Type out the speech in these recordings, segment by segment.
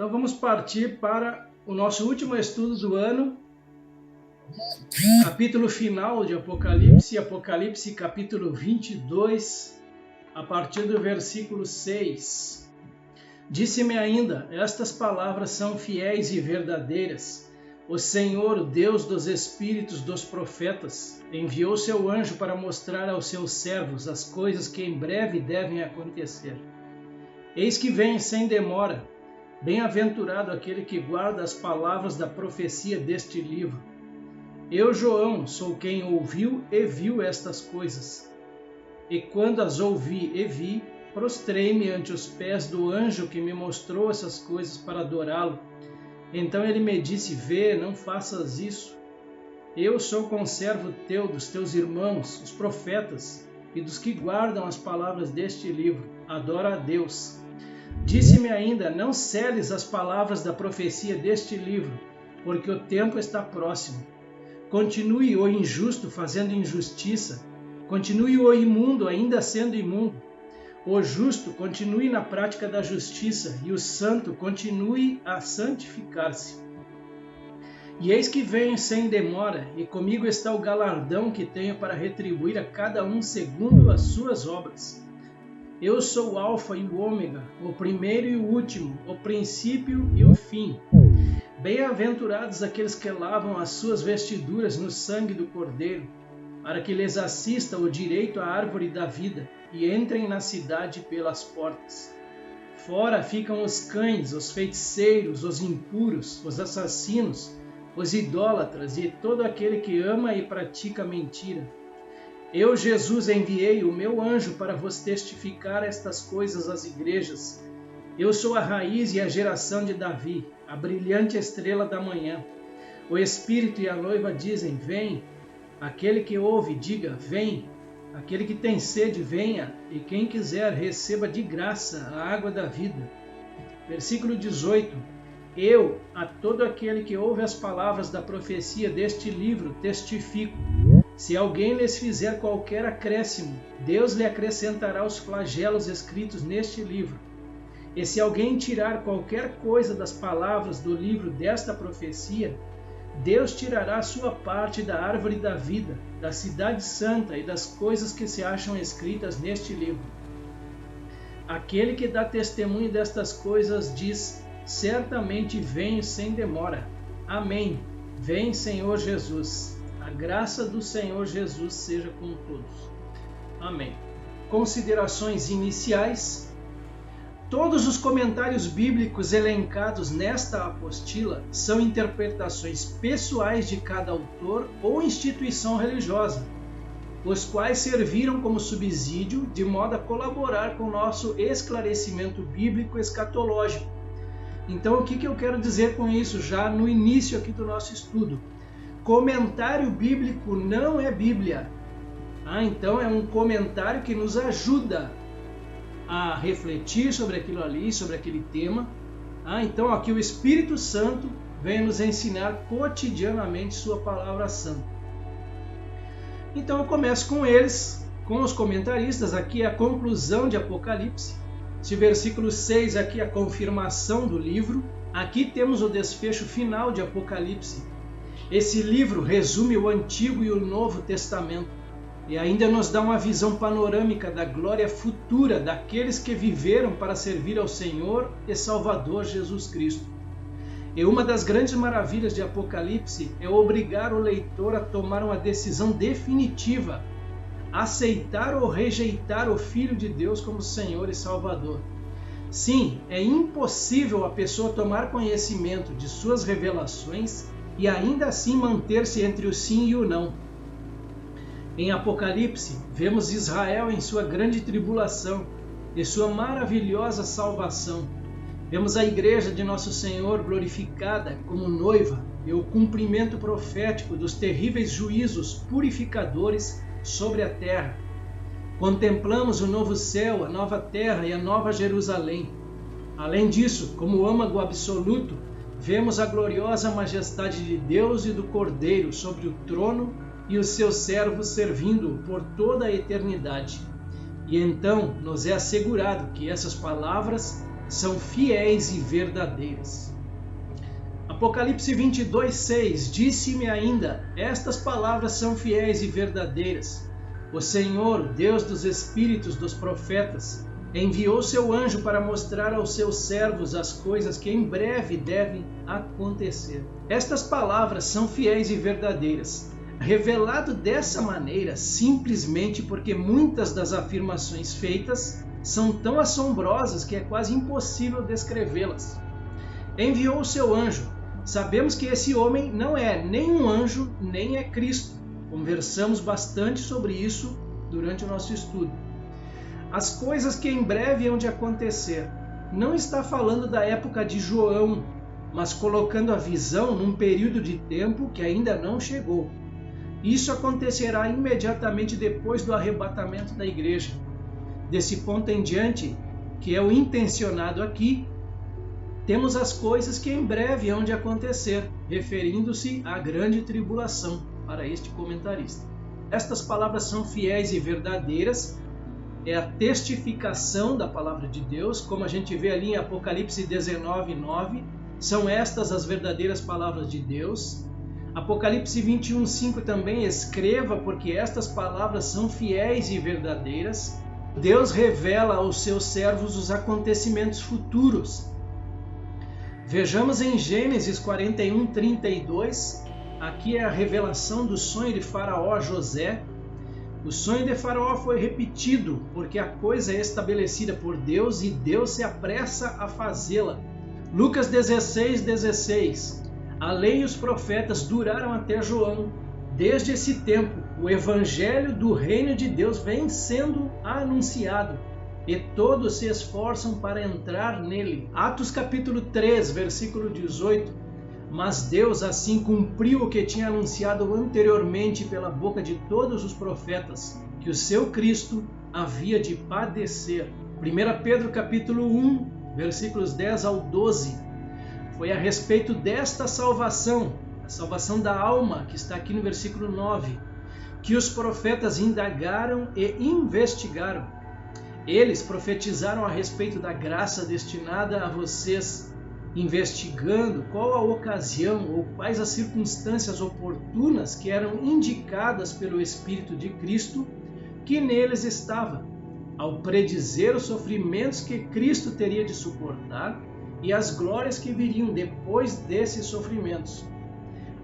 Então vamos partir para o nosso último estudo do ano, capítulo final de Apocalipse, Apocalipse capítulo 22, a partir do versículo 6. Disse-me ainda, estas palavras são fiéis e verdadeiras. O Senhor, o Deus dos espíritos dos profetas, enviou seu anjo para mostrar aos seus servos as coisas que em breve devem acontecer. Eis que vem sem demora. Bem-aventurado aquele que guarda as palavras da profecia deste livro. Eu, João, sou quem ouviu e viu estas coisas. E quando as ouvi e vi, prostrei-me ante os pés do anjo que me mostrou essas coisas para adorá-lo. Então ele me disse, vê, não faças isso. Eu sou conservo teu, dos teus irmãos, os profetas, e dos que guardam as palavras deste livro. Adora a Deus. Disse-me ainda, não seles as palavras da profecia deste livro, porque o tempo está próximo. Continue o injusto fazendo injustiça, continue o imundo ainda sendo imundo. O justo continue na prática da justiça, e o santo continue a santificar-se. E eis que venho sem demora, e comigo está o galardão que tenho para retribuir a cada um segundo as suas obras. Eu sou o Alfa e o Ômega, o primeiro e o último, o princípio e o fim. Bem-aventurados aqueles que lavam as suas vestiduras no sangue do Cordeiro, para que lhes assista o direito à árvore da vida e entrem na cidade pelas portas. Fora ficam os cães, os feiticeiros, os impuros, os assassinos, os idólatras e todo aquele que ama e pratica mentira. Eu, Jesus, enviei o meu anjo para vos testificar estas coisas às igrejas. Eu sou a raiz e a geração de Davi, a brilhante estrela da manhã. O Espírito e a noiva dizem, vem. Aquele que ouve, diga, vem. Aquele que tem sede, venha. E quem quiser, receba de graça a água da vida. Versículo 18. Eu, a todo aquele que ouve as palavras da profecia deste livro, testifico. Se alguém lhes fizer qualquer acréscimo, Deus lhe acrescentará os flagelos escritos neste livro. E se alguém tirar qualquer coisa das palavras do livro desta profecia, Deus tirará a sua parte da árvore da vida, da cidade santa e das coisas que se acham escritas neste livro. Aquele que dá testemunho destas coisas diz, certamente venho sem demora. Amém. Vem, Senhor Jesus. A graça do Senhor Jesus seja com todos. Amém. Considerações iniciais. Todos os comentários bíblicos elencados nesta apostila são interpretações pessoais de cada autor ou instituição religiosa, os quais serviram como subsídio de modo a colaborar com o nosso esclarecimento bíblico escatológico. Então, o que eu quero dizer com isso já no início aqui do nosso estudo? Comentário bíblico não é Bíblia. Então é um comentário que nos ajuda a refletir sobre aquilo ali, sobre aquele tema. Então aqui o Espírito Santo vem nos ensinar cotidianamente sua palavra santa. Então eu começo com eles, com os comentaristas. Aqui é a conclusão de Apocalipse. Esse versículo 6 aqui é a confirmação do livro. Aqui temos o desfecho final de Apocalipse. Esse livro resume o Antigo e o Novo Testamento e ainda nos dá uma visão panorâmica da glória futura daqueles que viveram para servir ao Senhor e Salvador Jesus Cristo. E uma das grandes maravilhas de Apocalipse é obrigar o leitor a tomar uma decisão definitiva, aceitar ou rejeitar o Filho de Deus como Senhor e Salvador. Sim, é impossível a pessoa tomar conhecimento de suas revelações e ainda assim manter-se entre o sim e o não. Em Apocalipse, vemos Israel em sua grande tribulação e sua maravilhosa salvação. Vemos a igreja de Nosso Senhor glorificada como noiva e o cumprimento profético dos terríveis juízos purificadores sobre a terra. Contemplamos o novo céu, a nova terra e a nova Jerusalém. Além disso, como âmago absoluto, vemos a gloriosa majestade de Deus e do Cordeiro sobre o trono e os seus servos servindo-o por toda a eternidade. E então nos é assegurado que essas palavras são fiéis e verdadeiras. Apocalipse 22:6 disse-me ainda: estas palavras são fiéis e verdadeiras. O Senhor, Deus dos espíritos dos profetas, enviou seu anjo para mostrar aos seus servos as coisas que em breve devem acontecer. Estas palavras são fiéis e verdadeiras, revelado dessa maneira simplesmente porque muitas das afirmações feitas são tão assombrosas que é quase impossível descrevê-las. Enviou seu anjo. Sabemos que esse homem não é nem um anjo, nem é Cristo. Conversamos bastante sobre isso durante o nosso estudo. As coisas que em breve hão de acontecer. Não está falando da época de João, mas colocando a visão num período de tempo que ainda não chegou. Isso acontecerá imediatamente depois do arrebatamento da igreja. Desse ponto em diante, que é o intencionado aqui, temos as coisas que em breve hão de acontecer, referindo-se à grande tribulação, para este comentarista. Estas palavras são fiéis e verdadeiras, é a testificação da palavra de Deus, como a gente vê ali em Apocalipse 19:9, são estas as verdadeiras palavras de Deus. Apocalipse 21:5 também: escreva, porque estas palavras são fiéis e verdadeiras. Deus revela aos seus servos os acontecimentos futuros. Vejamos em Gênesis 41:32, aqui é a revelação do sonho de Faraó a José. O sonho de Faraó foi repetido, porque a coisa é estabelecida por Deus e Deus se apressa a fazê-la. Lucas 16:16. A lei e os profetas duraram até João. Desde esse tempo, o evangelho do reino de Deus vem sendo anunciado e todos se esforçam para entrar nele. Atos capítulo 3, versículo 18. Mas Deus assim cumpriu o que tinha anunciado anteriormente pela boca de todos os profetas, que o seu Cristo havia de padecer. 1 Pedro capítulo 1, versículos 10 ao 12. Foi a respeito desta salvação, a salvação da alma, que está aqui no versículo 9, que os profetas indagaram e investigaram. Eles profetizaram a respeito da graça destinada a vocês, investigando qual a ocasião ou quais as circunstâncias oportunas que eram indicadas pelo Espírito de Cristo que neles estava, ao predizer os sofrimentos que Cristo teria de suportar e as glórias que viriam depois desses sofrimentos.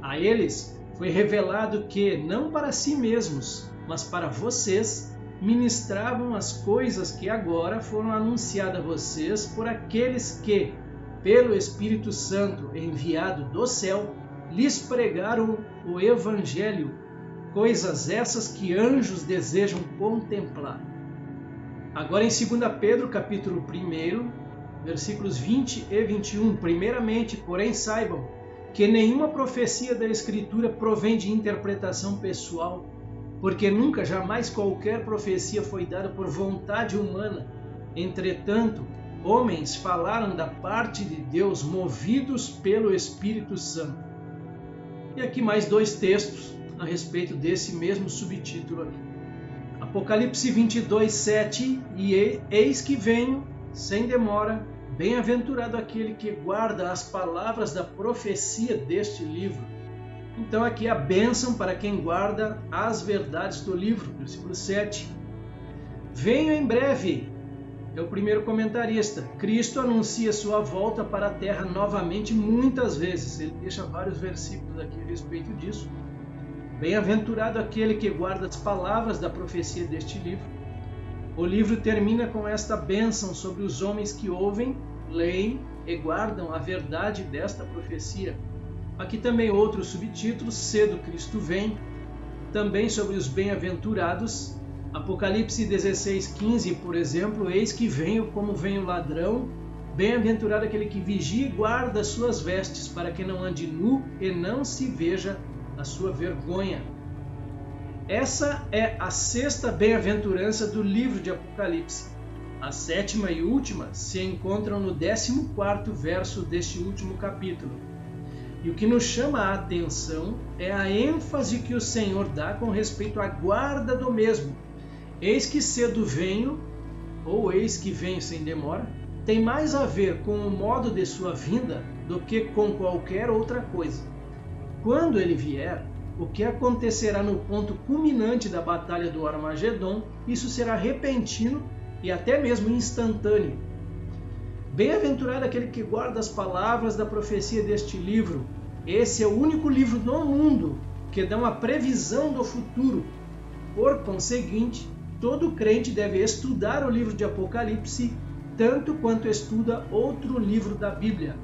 A eles foi revelado que, não para si mesmos, mas para vocês, ministravam as coisas que agora foram anunciadas a vocês por aqueles que, pelo Espírito Santo enviado do céu, lhes pregaram o Evangelho, coisas essas que anjos desejam contemplar. Agora em 2 Pedro capítulo 1, versículos 20 e 21, primeiramente, porém saibam que nenhuma profecia da Escritura provém de interpretação pessoal, porque nunca, jamais qualquer profecia foi dada por vontade humana. Entretanto, homens falaram da parte de Deus, movidos pelo Espírito Santo. E aqui mais dois textos a respeito desse mesmo subtítulo aqui. Apocalipse 22:7, e eis que venho sem demora, bem-aventurado aquele que guarda as palavras da profecia deste livro. Então aqui a bênção para quem guarda as verdades do livro, versículo 7. Venho em breve, é o primeiro comentarista. Cristo anuncia sua volta para a terra novamente muitas vezes. Ele deixa vários versículos aqui a respeito disso. Bem-aventurado aquele que guarda as palavras da profecia deste livro. O livro termina com esta bênção sobre os homens que ouvem, leem e guardam a verdade desta profecia. Aqui também outro subtítulo, cedo Cristo vem, também sobre os bem-aventurados. Apocalipse 16:15, por exemplo, eis que venho como vem o ladrão, bem-aventurado aquele que vigia e guarda as suas vestes, para que não ande nu e não se veja a sua vergonha. Essa é a sexta bem-aventurança do livro de Apocalipse. A sétima e última se encontram no 14º verso deste último capítulo. E o que nos chama a atenção é a ênfase que o Senhor dá com respeito à guarda do mesmo. Eis que cedo venho, ou eis que venho sem demora, tem mais a ver com o modo de sua vinda do que com qualquer outra coisa. Quando ele vier, o que acontecerá no ponto culminante da batalha do Armagedon, isso será repentino e até mesmo instantâneo. Bem-aventurado aquele que guarda as palavras da profecia deste livro. Esse é o único livro no mundo que dá uma previsão do futuro. Por conseguinte, todo crente deve estudar o livro de Apocalipse tanto quanto estuda outro livro da Bíblia.